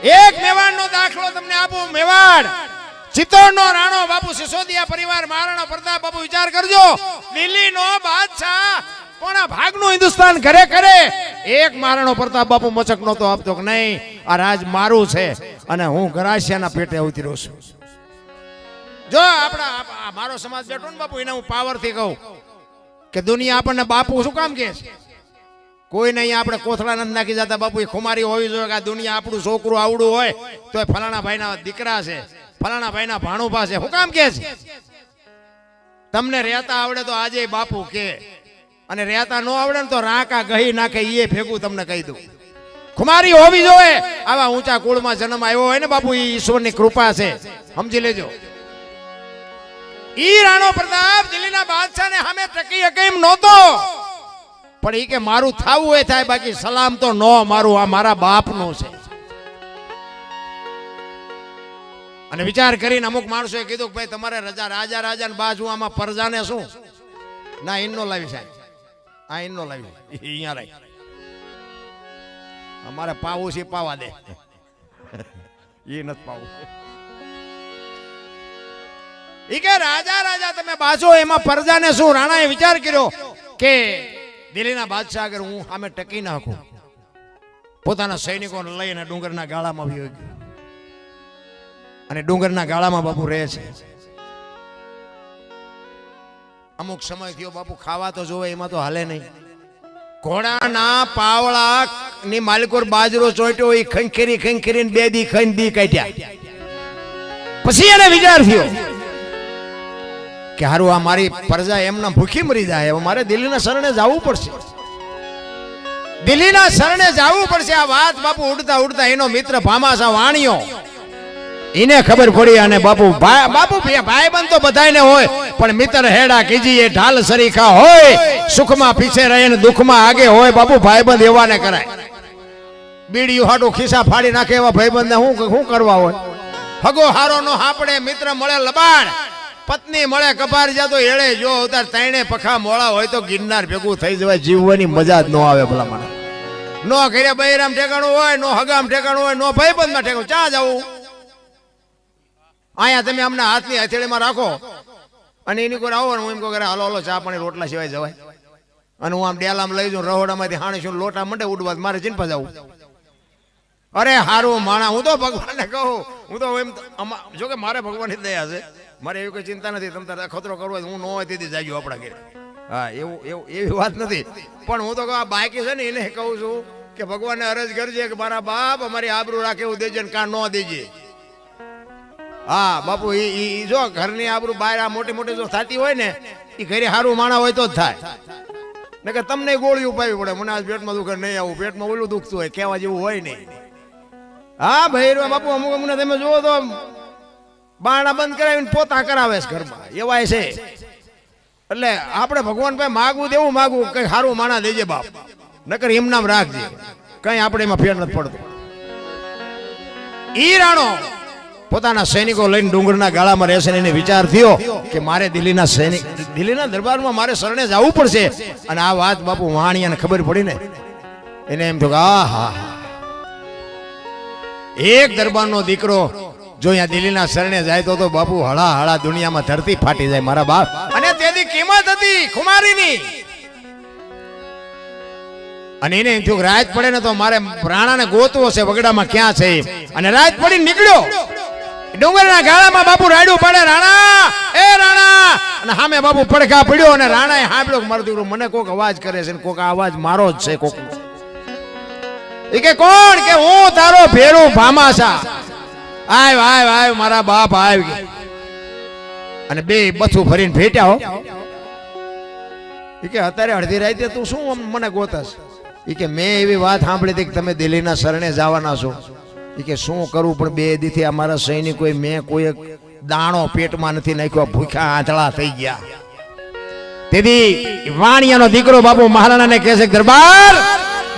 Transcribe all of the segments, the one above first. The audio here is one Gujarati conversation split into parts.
એક મેવાડનો દાખલો તમને આપું. મેવાડ ચિત્તોડનો રાણો બાપુ સિસોદિયા પરિવાર, મહારાણા પ્રતાપ બાપુ, વિચાર કરજો. દિલ્હીનો બાદશાહ કોના ભાગનું હિન્દુસ્તાન ઘરે કરે. એક મહારાણો પ્રતાપ બાપુ મચક નહોતો આપતો કે નહીં આ રાજ મારું છે અને હું ગરાસિયાના પેટે ઉતર્યો છું. જો આપણા મારો સમાજ બેઠો ને બાપુ, એને હું પાવરથી કહું કે દુનિયા આપણને બાપુ શું કામ કહે છે? કોઈ નહીં આપણે કોથળા નથી નાખી જતા બાપુ. એ ખુમારી હોવી જોઈએ કે આ દુનિયા આપણું છોકરું આવડું હોય તો એ ફલાણા ભાઈના દીકરા છે, ફલાણા ભાઈના ભાણુભા છે. શું કામ કે છે? તમને રહેતા આવડે તો આજે બાપુ કે, અને રહેતા ન આવડે ને તો રાકા ગહી નાખે એ ભેગું તમને કહી દઉં. ખુમારી હોવી જોઈએ. આવા ઊંચા કુળમાં જન્મ આવ્યો હોય ને બાપુ, એ ઈશ્વરની કૃપા છે, સમજી લેજો. ઈ રાણો પ્રતાપ દિલ્હીના બાદશાહને સામે ટકી શકે એમ નહોતો, પણ ઈ કે મારું થાવું એ થાય, બાકી સલામ તો નો મારું, આ મારા બાપનું છે. અને વિચાર કરીને અમુક માણસોએ કીધું કે ભાઈ તમારે રાજા રાજાને બાજુ આમાં પરજાને શું? ના, ઇન્નો લાવી સાહેબ, આ ઇન્નો લાવી અહીંયા રહી, અમારે પાવું છે પાવા દે. એ નથી પાવું. ઈ કે રાજા તમે બાજો એમાં પરજાને શું? રાણાએ વિચાર કર્યો કે દિલ્હીના બાદશાહ આગળ હું સામે ટકી ના શકું. પોતાના સૈનિકોને લઈને ડુંગરના ગાળામાં ગયો અને ડુંગરના ગાળામાં બાપુ રહે છે. અમુક સમય થયો બાપુ, ખાવા તો જોવે એમાં તો હાલે નહીં. ઘોડાના પાવળા ની માલિકોર બાજરો ચોટ્યો, એ ખંખેરીને 2 દી ખાઈને દી કાઢ્યા. પછી એને વિચાર થયો કે હારું આ મારી પ્રજા એમના ભૂખી મરી જાય, હવે મારે દિલ્હીના શરણે જવું પડશે. દિલ્હીના શરણે જવું પડશે. આ વાત બાપુ ઉડતા ઉડતા એનો મિત્ર ભામાસા વાણિયો, એને ખબર પડી. અને બાપુ ભાઈ બંધ તો બધાને હોય, પણ મિત્ર હેડા કીજીએ ઢાલ સરીખા હોય, સુખમાં પીછે રહે ને દુઃખમાં આગે હોય. બાપુ ભાઈબંધ એવાને કરાય. બીડીયું હાટું ખિસ્સા ફાડી નાખે એવા ભાઈબંધને શું કરવા હોય? હગો હારો નો હાપડે, મિત્ર મળે લબાડ, પત્ની મળે કપાર જાતો એળે જો ઉતાર. ત્રણે પખા મોળા હોય તો ગિરનાર ભેગું થઈ જવાય. જીવવાની મજા જ ન આવે ભલા મને. નો ઘરે બૈરામ ઠેકાણું હોય, નો હગામ ઠેકાણું હોય, નો ભાઈબંધમાં ઠેકાણું. ચા જવું? અહીંયા તમે અમને હાથની હથેળીમાં રાખો અને એની કોઈ આવો ને હું એમ કહું હાલો હાલો ચા પાણી રોટલા સિવાય જવાય. અને હું આમ ડેલામાં લઈ જાઉં, રહોડામાંથી હાણીશું લોટા મંડે ઉડવા, મારે ચિંતા જવું. અરે હારું માણા, હું તો ભગવાનને કહું, હું તો એમ જો કે મારે ભગવાનની દયા છે, મારે એવી કોઈ ચિંતા નથી. તમે તારે ખતરો કરવો હોય હું ન હોય તેથી જાજો આપણા ઘરે. હા, એવું એવી વાત નથી. પણ હું તો કહું આ બાકી છે ને એને કહું છું કે ભગવાનને અરજ કરજે કે મારા બાપ અમારી આબરૂ રાખે એવું દેજે ને કાં ન દેજે. હા બાપુ, ઈ જો ઘરની આબરૂ બહાર આ મોટી મોટી જો થતી હોય ને, એ ઘરે સારું માણા હોય તો જ થાય. ને કે તમને ગોળી ઉપાવી પડે. મને આજ પેટમાં દુખે નહીં આવું, પેટમાં ઓલું દુખતું હોય, કહેવા જેવું હોય નહીં. હા ભાઈ બાપુ, અમુક અમને તમે જુઓ તો બારણા બંધ કરાવીને પોતા કરાવે છે ઘરમાં, એવાય છે. એટલે આપણે ભગવાન ભાઈ માગવું દેવું માગવું, કઈ સારું માણા દેજે બાપ, નકર એમ નામ રાખજે, કઈ આપણે એમાં ફેર નથી પડતો. ઈ રાણો પોતાના સૈનિકો લઈને ડુંગરના ગાળામાં રહેશે. એને વિચાર થયો કે મારે દિલ્હીના દરબારમાં મારે શરણે જવું પડશે. અને આ વાત બાપુ વાણિયાને ખબર પડી ને, એને એમ થયું કે આહા, એક દરબારનો દીકરો જો અહીંયા દિલ્હીના શરણે જાય તો બાપુ હળા હળા દુનિયામાં ધરતી ફાટી જાય મારા બાપ. અને તેની કિંમત હતી ખુમારીની. અને એને એમ થયું રાત પડે ને તો મારે રાણાને ગોતવો છે, વગડામાં ક્યાં છે. અને રાત પડી નીકળ્યો ડુંગરના ગાળામાં. બાપુ રાડ્યું પડે, રાણા એ રાણા. અને સામે બાપુ પડખા પડ્યો અને રાણાએ સાંભળ્યો મારો દીકરો મને કોક અવાજ કરે છે, કોક અવાજ મારો જ છે. કોક એ કે કોણ? કે હું તારો ભેરું ભામાસા. આવ મારા બાપ આવ. અને બે બથું ભરીને ભેટ્યા હો. એ કે અત્યારે અડધી રાતે તું શું મને ગોતસ? એ કે મેં એવી વાત સાંભળી હતી કે તમે દિલ્હીના શરણે જવાના છો. એ કે શું કરું, પણ 2 દીથી અમારા સૈનિકોએ મેં કોઈ દાણો પેટમાં નથી નાખ્યો, ભૂખ્યા આંધળા થઈ ગયા. તેથી વાણિયાનો દીકરો બાપુ મહારાણાને કહે છે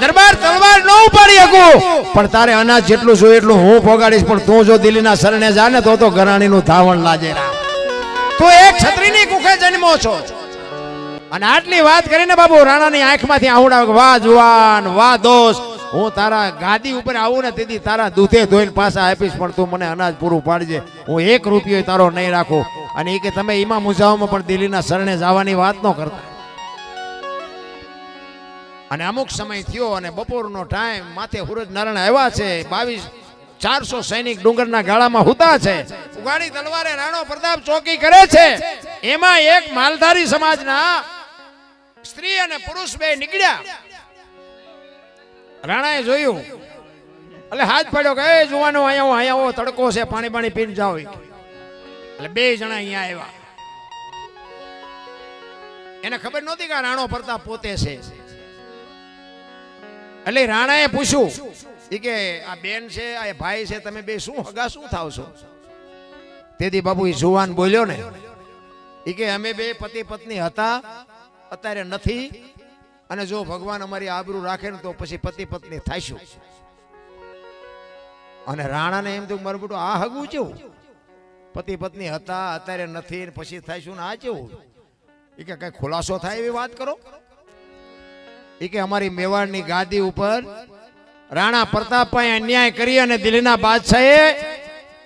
દરબાર તલવાર ન ઉપાડી શકું, પણ તારે અનાજ જેટલું જોઈએ એટલું હું પોગાડીશ. પણ તું જો દિલ્હીના શરણે જા ને તો ગરાણીનું ધાવણ લાજે. તું એક છત્રીની કુખે જન્મો છો. અને આટલી વાત કરીને બાપુ રાણાની આંખમાંથી આહુડા, વાહ જુવાન વાહ દોસ્ત, હું તારા ગાદી ઉપર આવું ને તેથી તારા દૂધે ધોઈને પાછા આપીશ, પણ તું મને અનાજ પૂરું પાડજે. હું 1 રૂપિયો તારો નહીં રાખું. અને એ કે તમે ઈમા મુસાઓમાં પણ દિલ્હીના શરણે જવાની વાત ન કરતા. અને અમુક સમય થયો અને બપોરનો ટાઈમ, માથે સૂરજ નારાયણ આવ્યા છે. 400 સૈનિક ડુંગરના ગાળામાં હુતા છે. ઉગાડી તલવારે રાણો પ્રતાપ ચોકી કરે છે. એમાં એક માલધારી સમાજના સ્ત્રી અને પુરુષ બે નીકળ્યા. રાણાએ જોયું એટલે હાથ પાડ્યો કે એ જુવાનો અહીંયા આવો, તડકો છે, પાણી પીને જાઓ. એટલે 2 જણા અહીંયા આવ્યા. એને ખબર નહોતી કે રાણો પ્રતાપ પોતે છે. એટલે રાણાએ પૂછ્યું કે આ બેન છે, આ ભાઈ છે, તમે બે શું હગા શું થાવ છો? તેથી બાપુ એ જુવાન બોલ્યો ને એ કે અમે બે પતિ પત્ની હતા, અત્યારે નથી, અને જો ભગવાન અમારી આબરૂ રાખે ને તો પછી પતિ પત્ની થાઈશું. અને રાણાને એમ તો મારું બેટું આ હગું કેવું? પતિ પત્ની હતા, અત્યારે નથી, પછી થાઈશું ને આ કેવું? એ કે કઈ ખુલાસો થાય એવી વાત કરો. એ કે અમારી મેવાડની ગાદી ઉપર રાણા પ્રતાપભાઈ અન્યાય કરી અને દિલ્હીના બાદશાહે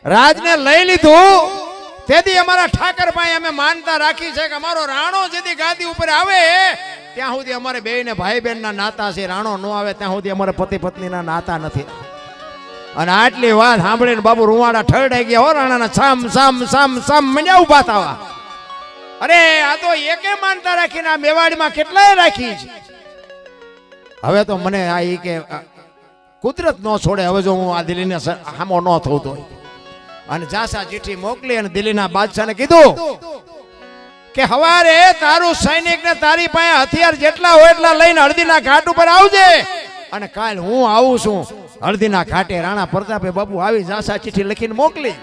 રાજને લઈ લીધું. તેથી અમારા ઠાકરભાઈ અમે માનતા રાખી છે કે અમારો રાણો જેથી ગાદી ઉપર આવે ત્યાં સુધી અમારે બેયને ભાઈ બહેનના નાતા છે. રાણો ન આવે ત્યાં સુધી અમારે પતિ પત્નીના નાતા નથી. અને આટલી વાત સાંભળીને બાબુ રૂવાડા ઠરડાઈ ગયા. હો રાણાના સામ સામ સામ સામ મંડ્યા ઉભા થવા. અરે આ તો એકે માનતા રાખીને આ મેવાડીમાં કેટલાય રાખી છે. હવે તો મને આ ઈ કે કુદરત ન છોડે. હવે જો હું આ દિલ્હીને હામો ન થઉં તો. અને જાસા ચીઠી મોકલી અને દિલ્હીના બાદશાહને કીધું કે હવારે તારું સૈનિક ને તારી પાસે હથિયાર જેટલા હોય એટલા લઈને હળદીના ઘાટ ઉપર આવજે. અને કાલ હું આવું છું હળદીના ઘાટે. રાણા પ્રતાપે બાપુ આવી જાસા ચીઠી લખીને મોકલી.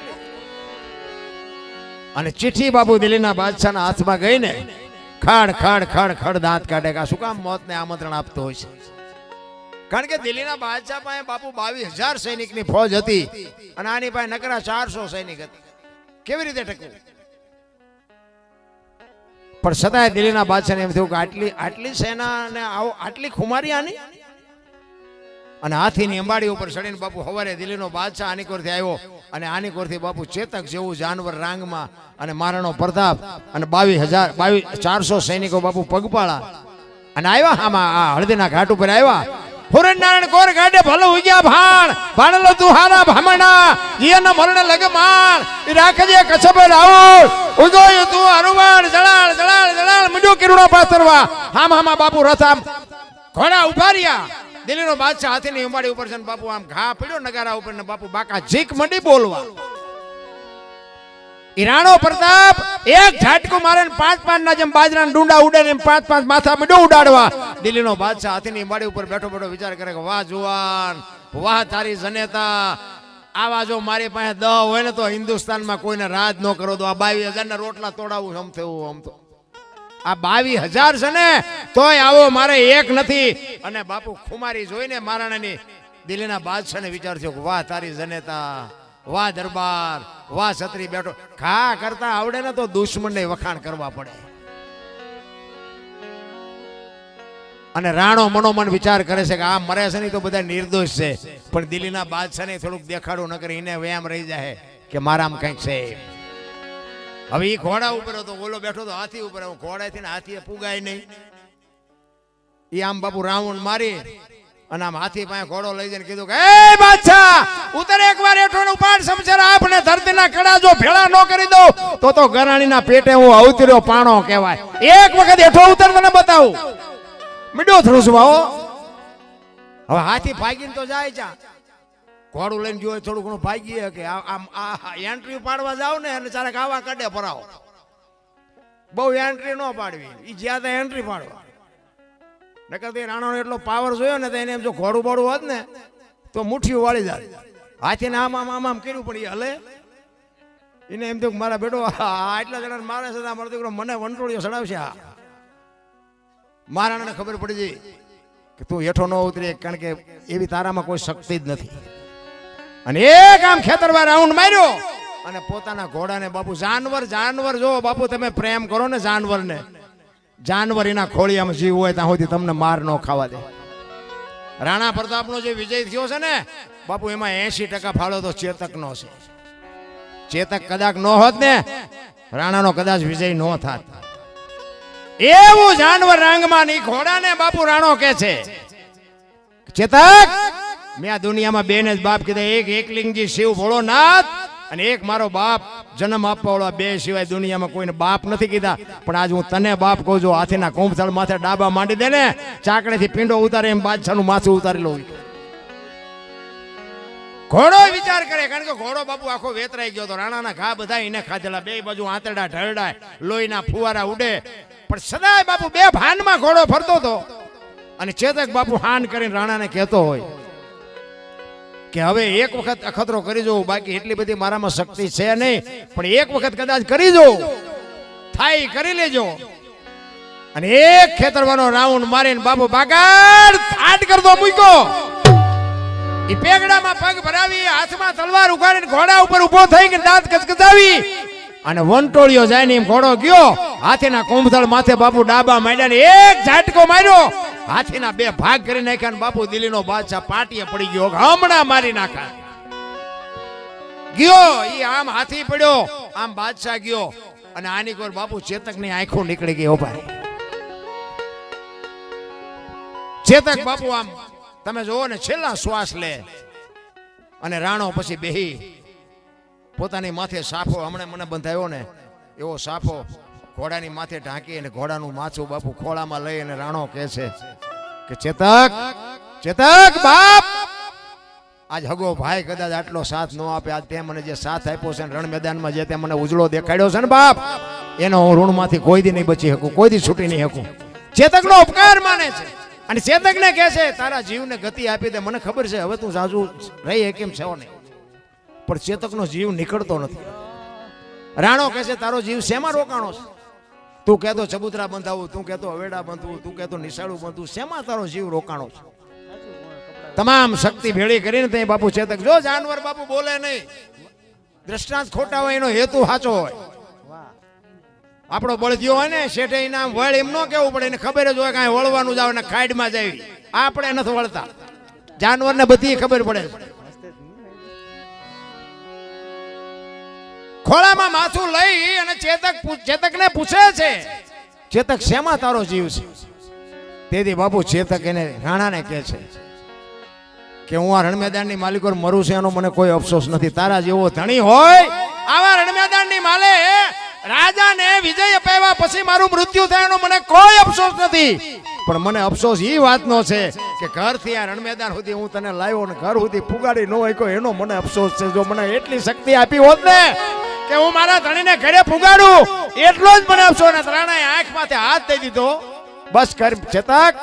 અને ચીઠી બાપુ દિલ્હીના બાદશાહના હાથમાં ગઈ ને ખાડ ખાડ ખાડ ખાડ દાંત કાઢે કે શું કામ મોતને આમંત્રણ આપતો હોય છે? કારણ કે દિલ્હીના બાદશાહ પાસે બાપુ 22,000 સૈનિકની ફોજ હતી અને આની પાસે નકરા 400 સૈનિક હતી. કેવી રીતે ટકવું? પણ છતાંય દિલ્હીના બાદશાહને એમ થયું કે આટલી સેના ને આટલી ખુમારી આની. અને હાથીની અંબાડી ઉપર ચડીને બાપુ સવારે દિલ્હીનો બાદશાહ આની કોરથી આવ્યો. અને આની કોરથી બાપુ ચેતક જેવું જાનવર રાંગમાં, અને મહારાણો પ્રતાપ અને 400 સૈનિકો બાપુ પગપાળા અને આવ્યા. આમાં આ હળદીના ઘાટ ઉપર આવ્યા. હુરનારાયણ કોર ગાડે ભલો ઉગ્યા ભાણ ભાણલો તુહારા ભામણા જીયના મરણે લગે માણ રાખજે કછબે રાઉળ ઉગોય તું અરુવાણ જળાળ જળાળ જળાળ મુજો કિરણો પાતરવા. હામાં બાપુ રથામ ઘોડા ઉભા રહ્યા. દિલ્હીનો બાદશાહ હાથીની ઉંબાડી ઉપર છે બાપુ આમ ઘા પડ્યો નગારા ઉપર ને બાપુ બાકા ઝીક મંડી બોલવા. રાણો પ્રતાપ એક ઝાટકો મારે 5-5 ના જેમ બાજરાના ડુંડા ઉડે ને 5-5 માથા મડો ઉડાડવા. દિલ્હીનો બાદશાહ હાથીની માડી ઉપર બેઠો બેઠો વિચાર કરે કે વાહ જુવાન, વાહ તારી જનેતા. આવા જો મારી પાસે 10 હોય ને તો હિન્દુસ્તાનમાં કોઈને રાજ ન કરો તો આ 22,000 ના રોટલા તોડાવું આમ થયું. આમ તો આ 22,000 છે ને તોય આવો મારે એક નથી. અને બાપુ ખુમારી જોઈને મહારાણાની દિલ્હીના બાદશાહને વિચાર થયો કે વાહ તારી જનેતા, વાહ દરબાર, વાહ છત્રી બેઠો. ખા કરતા આવડે ને તો દુશ્મનને વખાણ કરવા પડે. અને રાણો મનોમન વિચાર કરે છે કે આ મરે છે નહીં તો બધા નિર્દોષ છે. પણ દિલ્હીના બાદશાહને થોડુંક દેખાડું ન કરે એને વ્યાયામ રહી જાય કે મારામાં કંઈક છે. હવે એ ઘોડા ઉપર હતો, ઓલો બેઠો તો હાથી ઉપર. ઘોડાથી ને હાથીએ પુગાય નહીં. એ આમ બાપુ રાઉન્ડ મારી અને આમ હાથી પાસે ઘોડો લઈ જઈને કીધું કે એ બાદશાહ ઉતર એકવાર હેઠો ઉપાડ સમસર આપને ધરતીના કડા જો ભેળા ન કરી દઉં તો ગરાણીના પેટે હું અવતર્યો પાણો કહેવાય. એક વખત હેઠો ઉતર તને બતાવું. મીડો ધ્રુસવાઓ. હવે હાથી ભાગીને તો જાય ચા. ઘોડું લઈને જોયે થોડું ઘણું ભાગીએ કે આમ એન્ટ્રી પાડવા જાવ ને અને ચારે આવા કાઢે ભરાવો. બહુ એન્ટ્રી ન પાડવી. એ જ્યાં ત્યાં એન્ટ્રી પાડવા. નકર રાણાનો એટલો પાવર જોયો ને તો એને એમ જો ઘોડું બોડું હોત ને તો મુઠ્ઠીઓ વાળી જાય. હાથીને આમ આમ આમ આમ કર્યું પણ એ હલે. એને એમ થયું મારા બેટો આટલા જણા મારે છે મારો દીકરો મને વંટોળીઓ ચડાવશે. મહારાણાને ખબર પડી ગઈ કે તું હેઠો ન ઉતરી, કારણ કે એવી તારામાં કોઈ શક્તિ જ નથી. અને એક આમ ખેતરમાં રાઉન્ડ માર્યો અને પોતાના ઘોડાને બાપુ જાનવર જો બાપુ તમે પ્રેમ કરો ને જાનવરને, જાનવર એના ખોળિયામાં જીવ હોય ત્યાં સુધી તમને માર ન ખાવા દે. રાણા પ્રતાપનો જે વિજય થયો છે ને બાપુ, એમાં 80% ફાળો તો ચેતકનો છે. ચેતક કદાચ ન હોત ને, રાણાનો કદાચ વિજય ન થાત. એવું જાનવર રાંગમાં ની ઘોડાને બાપુ રાણો કે છે, ચેતક મેં આ દુનિયામાં બે ને જ બાપ કીધા, એક એકલિંગજી શિવ ભોળોનાથ અને એક મારો બાપ જન્મ આપવા વાળો, બે સિવાય દુનિયામાં કોઈને બાપ નથી કીધા. પણ આજ હું તને બાપ કહું છું. હાથીના કુંભથળ માથે ડાબા માંડી દે ને, ચાકડેથી પીંડો ઉતારે એમ બાદશાહનું માથું ઉતારી લઉં. ઘોડો વિચાર કરે, કારણ કે ઘોડો બાપુ આખો વેતરાઈ ગયો તો. રાણાના ઘા બધા એને ખાધેલા, બે બાજુ આંતરડા ઢળડાય, લોહીના ફુવારા ઉડે. પણ સદાય બાપુ બે ભાનમાં ઘોડો ફરતો હતો. અને ચેતક બાપુ હાન કરીને રાણાને કહેતો હોય કે હવે એક વખત અખતરો કરી જોઉં, બાકી એટલી બધી મારામાં શક્તિ છે નહીં, પણ એક વખત કદાચ કરી જોઉં, થાય કરી લેજો. અને એક ખેતરવાનો રાઉન્ડ મારીને બાપુ બાગાડ થાટ કરતો મૂક્યો. ઈ પેગડામાં પગ ભરાવી, હાથમાં તલવાર ઉગાડીને ઘોડા ઉપર ઉભો થઈને દાંત કચકચાવી અને વંટોળિયો જાય ને એમ ઘોડો ગયો. હાથીના કુંભથળ માથે બાપુ ડાબા માંડ્યા ને એક ઝાટકો માર્યો. હાથીના બે ભાગ કરી નાખ્યા. બાપુ દિલ્હીનો બાદશાહ પાટીએ પડી ગયો, હમણાં મારી નાખા ગયો. ઈ આમ હાથી પડ્યો, આમ બાદશાહ ગયો. અને આની કોર બાપુ ચેતકની આંખો નીકળી ગઈ. ભાઈ ચેતક બાપુ આમ તમે જોવો ને, છેલ્લા શ્વાસ લે. અને રાણો પછી બેહી પોતાની માથે સાફો, હમણાં મને બંધાયો ને એવો સાફો ઘોડાની માથે ઢાંકી અને ઘોડાનું માથું બાપુ ખોળામાં લઈ અને રાણો કહે છે કે ચેતક, ચેતક બાપ, આજ હગો ભાઈ કદાચ આટલો સાથ ન આપે, આજ તે મને જે સાથ આપ્યો છે રણ મેદાનમાં, જે તે મને ઉજળો દેખાડ્યો છે ને બાપ, એનો હું ઋણમાંથી કોઈ દી નહીં બચી શકું, કોઈ દી છૂટી નહીં શકું. ચેતકનો ઉપકાર માને છે અને ચેતકને કહે છે તારા જીવને ગતિ આપી દે. મને ખબર છે હવે તું જાજુ રહી કેમ છે નહીં, પણ ચેતકનો જીવ નીકળતો નથી. રાણો કહે છે તારો જીવ શેમાં રોકાણો છે? તું કહેતો ચબૂતરા બંધાવું, તું કહેતો હવેડા બાંધવું, તું કહેતો નિશાળું બાંધવું, શેમાં તારો જીવ રોકાણો છે? તમામ શક્તિ ભેળી કરીને તે બાપુ ચેતક, જો જાનવર બાપુ બોલે નહીં, દ્રષ્ટાંત ખોટા હોય, એનો હેતુ સાચો હોય. આપણો બળદિયો હોય ને શેઠે એના વળ એમ ન કેવું પડે, એને ખબર જ હોય કાંઈ વળવાનું જાવ ને ખાડમાં જાય. આપણે નથી વળતા, જાનવરને બધી ખબર પડે. ખોળામાં માથું લઈ અને ચેતકને પૂછે છે, ચેતક શેમાં તારો જીવ છે? તેથી બાપુ ચેતક એને રાણાને કહે છે કે હું આ રણમેદાનની માલિકો મરું છે એનો મને કોઈ અફસોસ નથી. તારા જેવો ધણી હોય આવા રણમેદાનની માલે રાજાને વિજય અપાવ્યા પછી મારું મૃત્યુ થયાનો મને કોઈ અફસોસ નથી. પણ મને અફસોસ એ વાતનો છે કે ઘરથી આ રણમેદાન સુધી હું તને લાવ્યો ને ઘર સુધી પુગાડી ન હોય એનો મને અફસોસ છે. જો મને એટલી શક્તિ આપી હોત ને કે હું મારા ધણીને ઘરે પુગાડું, એટલો જ મને અફસોસ. ને રાણાએ આંખમાંથી હાથ દઈ દીધો, બસ કર ચેતક,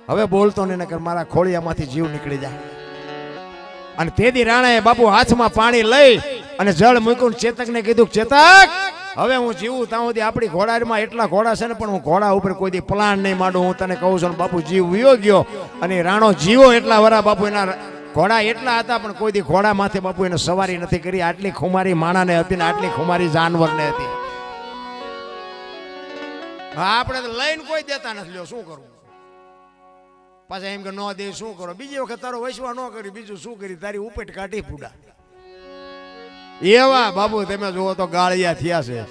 હવે બોલતો નહીં નકર મારા ખોળિયામાંથી જીવ નીકળી જાય. અને તેથી રાણાએ બાપુ હાથમાં પાણી લઈ અને જળ મૂક્યું. ચેતકને કીધું ચેતક, હવે હું જીવું ત્યાં સુધી આપણી ઘોડામાં એટલા ઘોડા છે ને, પણ હું ઘોડા ઉપર કોઈ દી પ્લાન નહીં માંડું. હું તને કહું છું બાપુ જીવ વિયો ગયો. અને રાણો જીવો એટલા વરા બાપુ એના ઘોડા એટલા હતા, પણ કોઈ દી ઘોડા માથે બાપુ એને સવારી નથી કરી. આટલી ખુમારી માણાને હતી ને આટલી ખુમારી જાનવરને હતી. આપણે તો લઈને કોઈ દેતા નથી. લ્યો શું કરવું? પાછા એમ કે ન દે શું કરો? બીજી વખત તારો વૈસવા ન કરી, બીજું શું કરી? તારી ઉપેટ કાઢી પૂડા. એવા બાબુ તમે જુઓ તો ગાળિયા થયા છે.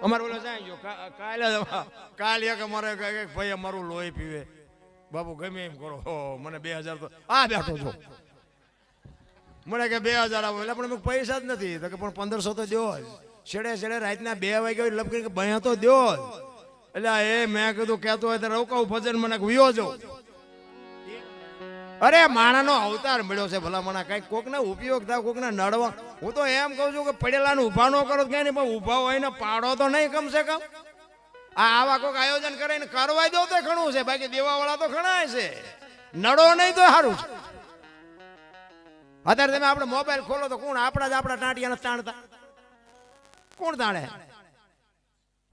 અમારે બોલો જાય ગયો કાલે એક અમારે ભાઈ અમારું લોહી પીવે. બાબુ ગમે એમ કરો, મને 2000 તો આ બેઠો છો, મને કે 2000 આવો. એટલે પણ પૈસા જ નથી તો કે પણ 1500 તો દો. છેડે છેડે રાતના 2 વાગ્યા લપકી કે ભયા તો દો. એટલે એ મેં કીધું કેતો હોય તો રોકાવું ભજન, મને વિયો જો. અરે માણાનો અવતાર મળ્યો છે ભલા મને, કઈક કોકને ઉપયોગ થાય, કોકને નડવા. હું તો એમ કહું છું કે પડેલાનું ઉભા ન કરો ક્યાં નહીં, પણ ઉભા હોય ને પાડો તો નહીં કમસે કમ. આવા કોઈક આયોજન કરીને કરવા દો તો ઘણું છે, બાકી દેવાવાળા તો ઘણા છે. નડો નહીં તો સારું છે. અત્યારે તમે આપણે મોબાઈલ ખોલો તો કોણ આપણા જ આપણા ટાંટિયા નથી તાણતા? કોણ તાણે?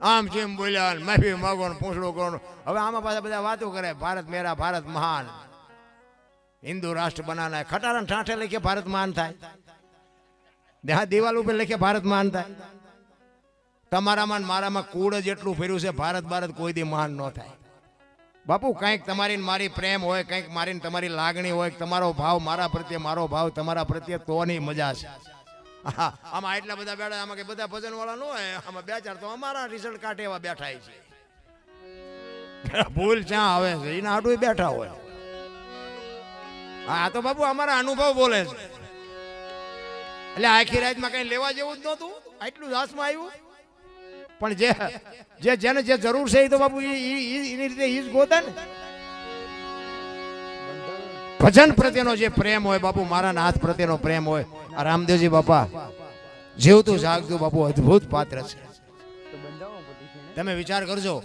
આમ જેમ બોલ્યા માફી માગો ને પૂછડું કરો. હવે આમાં પાછા બધા વાતો કરે, ભારત મેરા, ભારત મહાન, હિન્દુ રાષ્ટ્ર બનાના. ખટારા ઠાઠે લખે ભારત મહાન થાય, દિવાલ ઉપર લખે ભારત મહાન થાય. તમારામાં મારામાં કુળ જ એટલું ફેર્યું છે, ભારત ભારત કોઈ દી મહાન ન થાય. બાપુ કંઈક તમારી ને મારી પ્રેમ હોય, કંઈક મારી ને તમારી લાગણી હોય, તમારો ભાવ મારા પ્રત્યે, મારો ભાવ તમારા પ્રત્યે, તોની મજા છે. આમાં એટલા બધા બેઠા, આમાં કે બધા ભજન વાળા ન હોય, આમાં બે ચાર તો અમારા રિઝલ્ટ કાઢે એવા બેઠા છે. ભૂલ ક્યાં આવે છે એના હાટું બેઠા હોય. હા તો બાપુ અમારા અનુભવ બોલે છે. એટલે આખી રાતમાં કઈ લેવા જેવું જ નહોતું, આટલું જ હાથમાં આવ્યું. પણ જેને જે જરૂર છે એ તો બાપુ એની રીતે ઈ જ ગોતે ને. ભજન પ્રત્યેનો જે પ્રેમ હોય બાપુ, મારા નાથ પ્રત્યેનો પ્રેમ હોય, આ રામદેવજી બાપા જીવતું જાગતું બાપુ અદ્ભુત પાત્ર છે. તમે વિચાર કરજો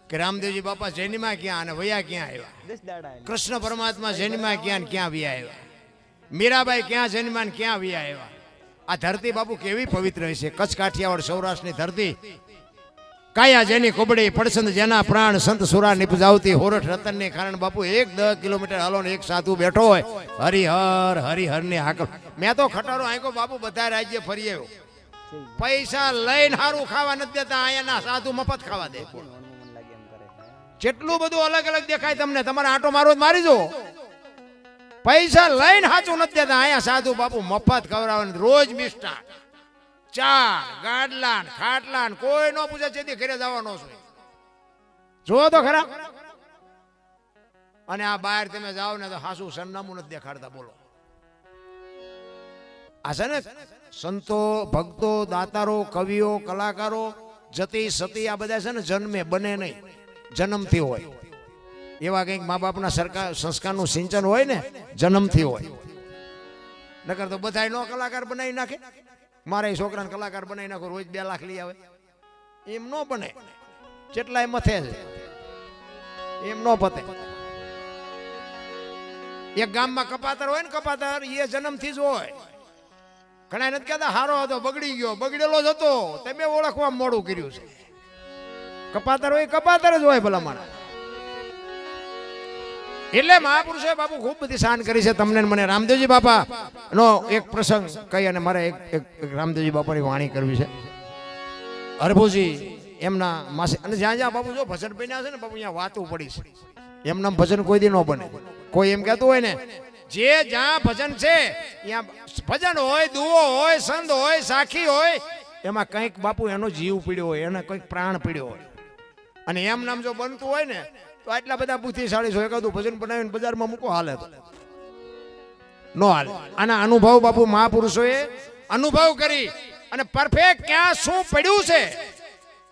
કે રામદેવજી બાપા જૈનમાં ક્યાં અને વયા ક્યાં આવ્યા, કૃષ્ણ પરમાત્મા જૈનમાં ક્યાં ને ક્યાં વ્યા આવ્યા, મીરાબાઈ ક્યાં જન્મ્યા ને ક્યાં વ્યા આવ્યા. આ ધરતી બાપુ કેવી પવિત્ર છે. કચ્છ કાઠિયાવાડ સૌરાષ્ટ્રની ધરતી, કાયા જેની કુબડી, પડસંદ જેના પ્રાણ, સંત સુરા નિપજાવતી, હોરઠ રતનને કારણ બાપુ 10 કિલોમીટર હાલો ને એક સાધુ બેઠો હોય, હરિહર હરિહર ની હાકલ. મેં તો ખટારો આંકો બાપુ બધા રાજ્ય ફરી આવ્યો, પૈસા લઈને હારું ખાવા નથી દેતા, અહીંયાના સાધુ મફત ખાવા દે. જેટલું બધું અલગ અલગ દેખાય તમને, તમારે આંટો મારો મારી જો, પૈસા લઈને સાચું નથી દેતા. અહીંયા સાધુ બાપુ મફત ખવડાવે, રોજ મિષ્ટાન, ચા, ગાડલા, ખાટલા, કોઈ નો પૂછે છે ઘરે જવાનો છે. જો તો ખરા. અને આ બહાર તમે જાઓ ને તો હાસુ સરનામું નથી દેખાડતા. બોલો, આ છે ને સંતો, ભક્તો, દાતારો, કવિઓ, કલાકારો, જતી સતી, આ બધા છે ને જન્મે બને નહીં, જન્મથી હોય. એવા કંઈક મા બાપના સંસ્કારનું સિંચન હોય ને, જન્મથી હોય. નકર તો બધા નો કલાકાર બનાવી નાખે. મારે છોકરાને કલાકાર બનાવી નાખો, રોજ 2 લાખ લઈ આવે, એમ નો બને. જેટલાય મથે છે એમ નો પતે. એક ગામમાં કપાતર હોય ને, કપાતર એ જન્મથી જ હોય. ઘણા નથી કહેતા હારો હતો, બગડી ગયો, બગડેલો જ હતો, તમે ઓળખવા મોડું કર્યું છે. કપાતર હોય કપાતર જ હોય ભલા માણસ. એટલે મહાપુરુષોએ બાપુ ખૂબ બધી શાન કરી છે તમને મને. રામદેવજી બાપા નો એક પ્રસંગ કહી અને મારે એક રામદેવજી બાપાની વાણી કરવી છે. હરભુજી એમના માસે, અને જ્યાં જ્યાં બાપુ જો ભજન બન્યા છે ને બાપુ, અહીંયા વાતું પડી છે. એમના ભજન કોઈ દી ન બને. કોઈ એમ કહેતું હોય ને, જે જ્યાં ભજન છે ત્યાં ભજન હોય, દુઓ હોય, સંત હોય, સાખી હોય, એમાં કંઈક બાપુ એનો જીવ પીડ્યો હોય, એને કંઈક પ્રાણ પીડ્યો હોય. અને એમ નામ જો બનતું હોય ને તો આટલા બધા બુદ્ધિશાળી છો, એકાદું ભજન બનાવીને બજારમાં મૂકો હાલે તો નો હાલે. આના અનુભવ બાપુ મહાપુરુષોએ અનુભવ કરી અને પરફેક્ટ ક્યાં શું પડ્યું છે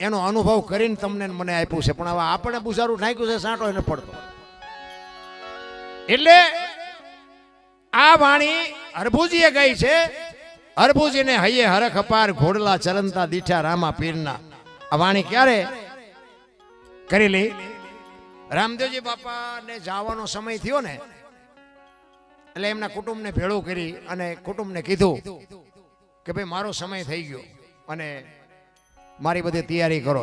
એનો અનુભવ કરીને તમને મને આપ્યું છે. પણ હવે આપણે બુસારું નાખ્યું છે, સાંટો એને પડતો. એટલે આ વાણી હરભુજીએ ગઈ છે. હરભુજીને હૈયે હરખ અપાર, ઘોડલા ચરંતા દીઠા રામા પીરના. આ વાણી ક્યારે કરેલી? રામદેવજી બાપાને જવાનો સમય થયો ને એટલે એમના કુટુંબને ભેળું કરી અને કુટુંબને કીધું કે ભાઈ મારો સમય થઈ ગયો અને મારી બધી તૈયારી કરો.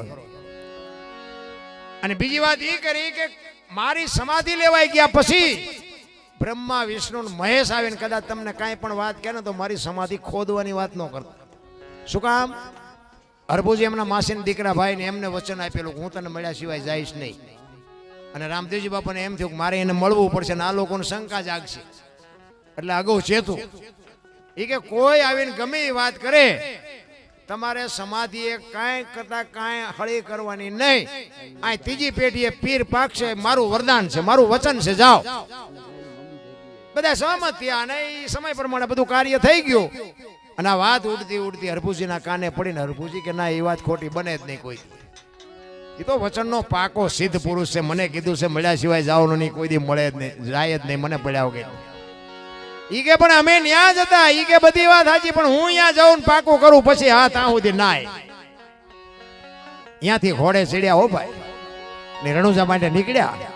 અને બીજી વાત એ કરી કે મારી સમાધિ લેવાઈ ગયા પછી બ્રહ્મા, વિષ્ણુ, મહેશ આવીને કદાચ તમને કાંઈ પણ વાત કહે ને તો મારી સમાધિ ખોદવાની વાત ન કરતા. શું કામ? હરભુજી એમના માસીના દીકરા ભાઈને એમને વચન આપેલું હું તને મળ્યા સિવાય જઈશ નહીં. અને રામદેવજી બાપાને એમ થયું કે મારે એને મળવું પડશે ને આ લોકોને શંકા જાગશે, એટલે અગાઉ ચેતું. એ કે કોઈ આવીને ગમે એ વાત કરે, તમારે સમાધિએ કાંઈ કરતા કાંઈ હળી કરવાની નહીં. આ ત્રીજી પેઢીએ પીર પાકશે, મારું વરદાન છે, મારું વચન છે, જાઓ. બધા સહમત થયા અને એ સમય પ્રમાણે બધું કાર્ય થઈ ગયું. અને આ વાત ઉડતી ઉડતી હરભુજીના કાને પડીને હરભુજી કે ના, એ વાત ખોટી બને જ નહીં કોઈ. એ તો વચનનો પાકો સિદ્ધ પુરુષ છે, મને કીધું છે મળ્યા સિવાય જવાનું નહીં, કોઈ દી મળે જ નહીં, જાય જ નહીં, મને પડ્યા વગર. ઈ કે પણ અમે ન્યા જ હતા, ઈ કે બધી વાત સાચી, પણ હું ત્યાં જાઉં પાકું કરું પછી હા ત્યાં સુધી નાય. ત્યાંથી ઘોડે ચડ્યા હો ભાઈ ને રણુજા માટે નીકળ્યા.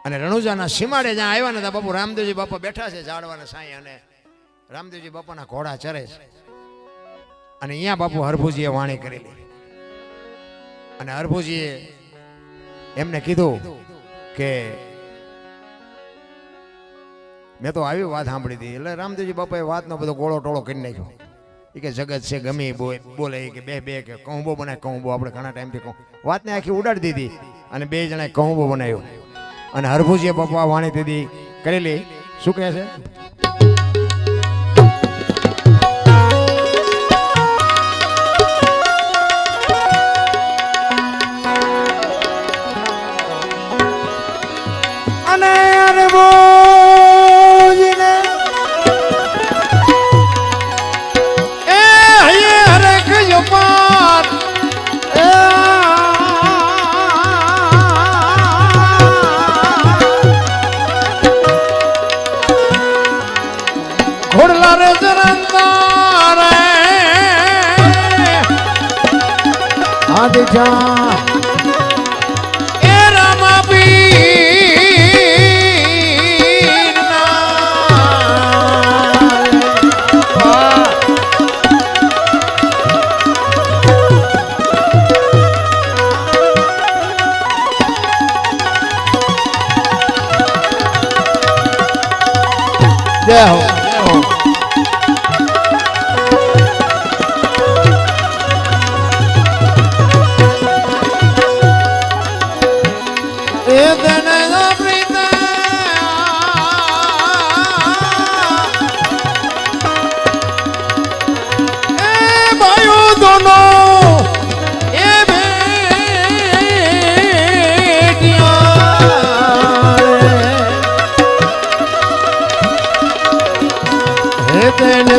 અને રણુજાના સીમાડે જ્યાં આવ્યા ને બાપુ રામદેવજી બાપા બેઠા છે ઝાડવાના સાંઈ, અને રામદેવજી બાપાના ઘોડા ચરે છે. અને અહીંયા બાપુ હરભુજીએ વાણી કરેલી. અને હરભુજીએ એમને કીધું કે મેં તો આવી વાત સાંભળી હતી. એટલે રામદેવજી બાપાએ વાતનો બધો ગોળો ટોળો કરી નાખ્યો. એ કે જગત છે ગમે બોલે, કે બે કે કહુંબો બનાય, કહુંબો આપણે ઘણા ટાઈમથી વાતને આખી ઉડાડી દીધી અને 2 જણાએ કહુંબો બનાવ્યો. અને હરભુજીએ પપ્પા વાણી દીદી કરેલી શું કહે છે? અને હરભુજીને એ હૈયે હરખ જપાર ઘોડલા રે જરંદા રે આદિ જા એ રામા પીર જય હો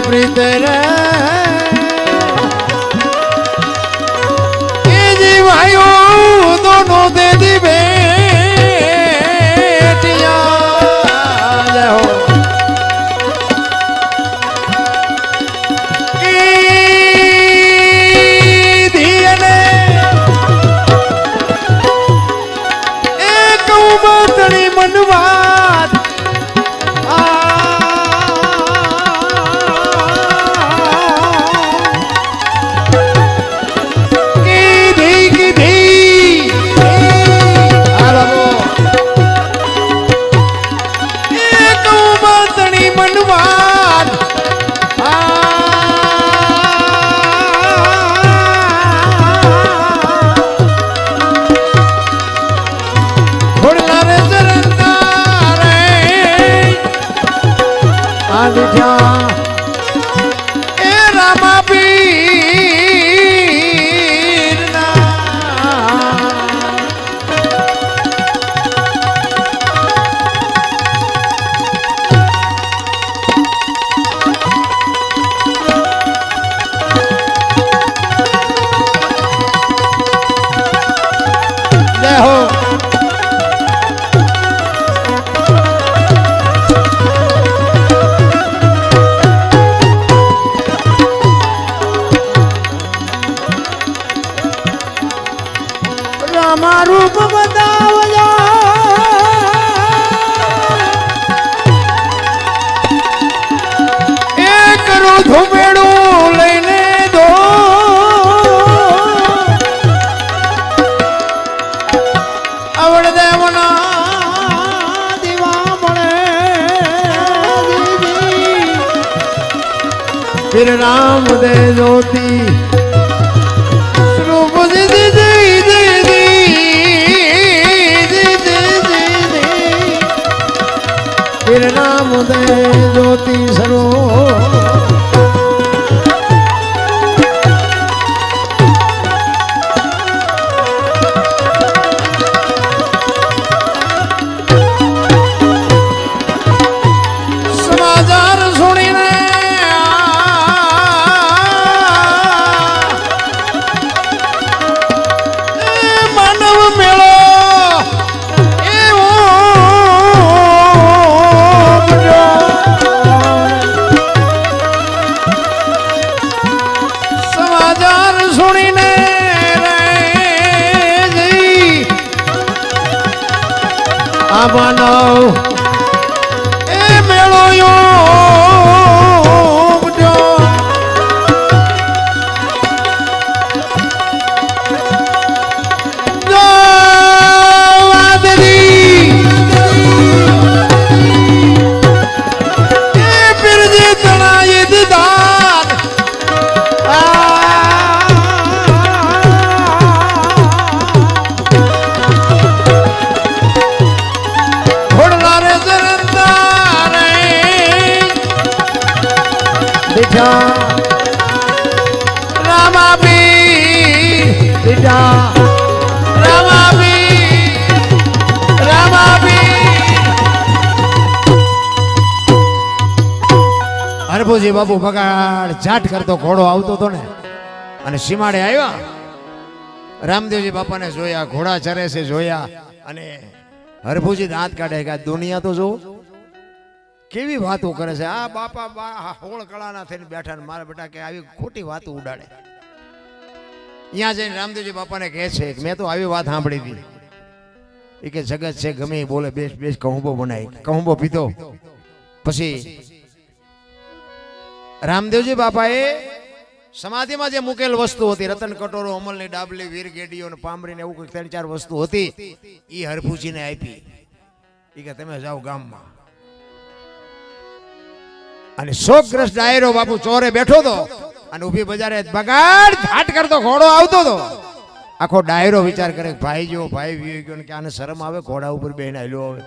प्रीत रे जी भाइयों दोनों दे दी बेटियां हो धीने एक उमतनी मनवाद रूप बतावजा एक धुमेड़ू लईने दो अवड़ देवना दीवा मणे फिर राम दे ज्योति रूप दीदी फिर नाम दे ज्योति सरो समाचार सुनी ने मानव मेलो मानो ए मेलो यो રામાબી બેટા રામાબી હરભુજી બાપુ બગાડ જાટ કરતો ઘોડો આવતો હતો ને અને સીમાડે આવ્યા. રામદેવજી બાપાને જોયા, ઘોડા ચરે છે જોયા અને હરભુજી દાંત કાઢે કે આ દુનિયા તો જો કેવી વાતો કરે છે. આ બાપા હોળ કળાના થઈને બેઠા ને મારા બેટા કે આવી ખોટી વાતો ઉડાડે. અહીંયા જઈને રામદેવજી બાપાને કહે છે કે મેં તો આવી વાત સાંભળી હતી એ કે જગત છે ગમે એ બોલે, બેસ બેસ કહુંબો બનાવી, કહુંબો પીધો. પછી રામદેવજી બાપાએ સમાધિમાં જે મૂકેલ વસ્તુ હતી, રતન કટોરો, અમલની ડાબલી, વીર ગેડીઓ ને પામરીને એવું કંઈક 3-4 વસ્તુ હતી, એ હરભુજીને આપી. એ કે તમે જાઓ ગામમાં. અને શોકગ્રસ્ત ડાયરો બાપુ ચોરે બેઠો હતો અને ઊભી બજારે બગાડ ઘાટ કરતો ઘોડો આવતો હતો. આખો ડાયરો વિચાર કરે ભાઈ જો ભાઈ વી ગયો ને કે આને શરમ આવે ઘોડા ઉપર બેહીને આલ્યો હવે.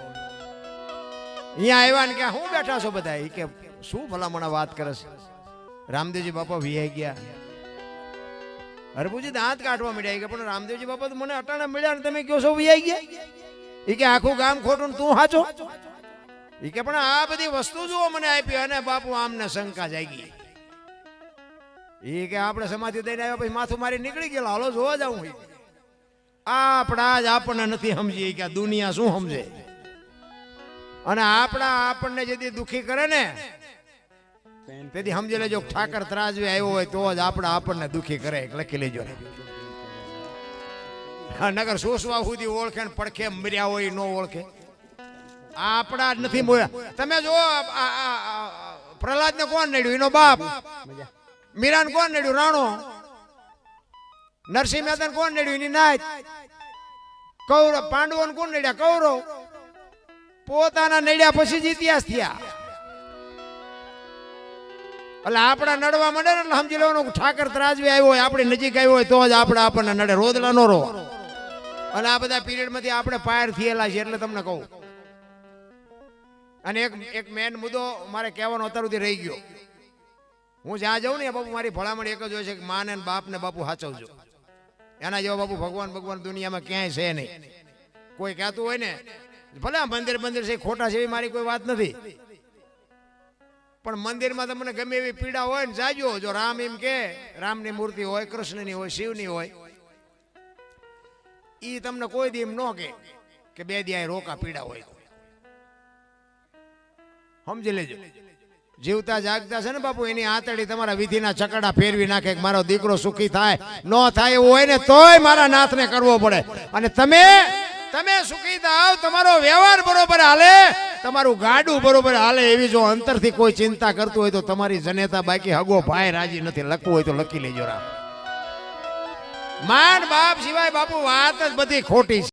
અહીંયા આવ્યા ને કે હું બેઠા છો બધા, એ કે શું ભલામણા વાત કરે છે. રામદેવજી બાપા વિયાઈ ગયા. હરભુજી દાંત કાઢવા મળ્યા કે પણ રામદેવજી બાપા તો મને અટાણા મળ્યા ને તમે કયો છો વિયાઈ ગયા. એ કે આખું ગામ ખોટું તું સાચો. એ કે પણ આ બધી વસ્તુ જુઓ મને આપી અને બાપુ આમને શંકા જાગી. એ કે આપણે સમાધિ દઈને આવ્યા પછી માથું મારી નીકળી ગયેલા, હાલો જોવા જાઉં. આપણા જ આપણને નથી સમજી કે આ દુનિયા શું સમજે. અને આપણને જેથી દુખી કરે ને તેથી સમજી લેજો ઠાકર ત્રાજવે આવ્યો હોય તો જ આપણને દુખી કરે. લખી લેજો. નગર સોસવા સુધી ઓળખે ને પડખે મર્યા હોય ન ઓળખે. આપણા જ નથી બોલ્યા. તમે જો પ્રહલાદ ને કોણ નડ્યું? એનો બાપ. મીરાન કોણ નડ્યું? રાણો. નરસિંહ મહેતા કોણ નડ્યું? એની નાત. કૌરવ પાંડવોને કોણ નડ્યા? કૌરવ. પોતાના નડ્યા પછી જ ઇતિહાસ થયા. એટલે આપણા નડવા માંડે ને એટલે સમજી લેવાનું ઠાકર ત્રાજવે આવ્યો હોય, આપણી નજીક આવ્યો હોય તો જ આપણને નડે. રોદડા નો રો. અને આ બધા પીરિયડ માંથી આપણે પાયર થયેલા છે એટલે તમને કહું. અને એક મેન મુદ્દો મારે કહેવાનો અત્યાર સુધી રહી ગયો. હું જ્યાં જાઉં ને બાપુ મારી ભલામણ એક જ હોય છે કે માને ને બાપ ને બાપુ સાચવજો. એના જેવા બાપુ ભગવાન દુનિયામાં ક્યાંય છે નહીં. કોઈ કહેતું હોય ને ભલે મંદિર છે ખોટા છે એવી મારી કોઈ વાત નથી, પણ મંદિરમાં તમને ગમે એવી પીડા હોય ને જાજો. જો રામ એમ કે રામની મૂર્તિ હોય, કૃષ્ણની હોય, શિવની હોય, ઈ તમને કોઈ દી એમ ન કે 2 દી રોકા પીડા હોય. સમજી લેજો. જીવતા જાગતા છે ને બાપુ એની આંતળી તમારા વિધિના ચકડા ફેરવી નાખે કે મારો દીકરો સુખી થાય. ન થાય એવું હોય ને તોય મારા નાથને કરવો પડે. અને તમે સુખી થાવ, તમારો વ્યવહાર બરોબર હાલે, તમારું ગાડું બરોબર હાલે, એવી જો અંતરથી કોઈ ચિંતા કરતું હોય તો તમારી જનેતા બાકી હગો ભાઈ રાજી નથી. લખવું હોય તો લખી લેજો. રામ માન બાપ સિવાય બાપુ વાત જ બધી ખોટી છે.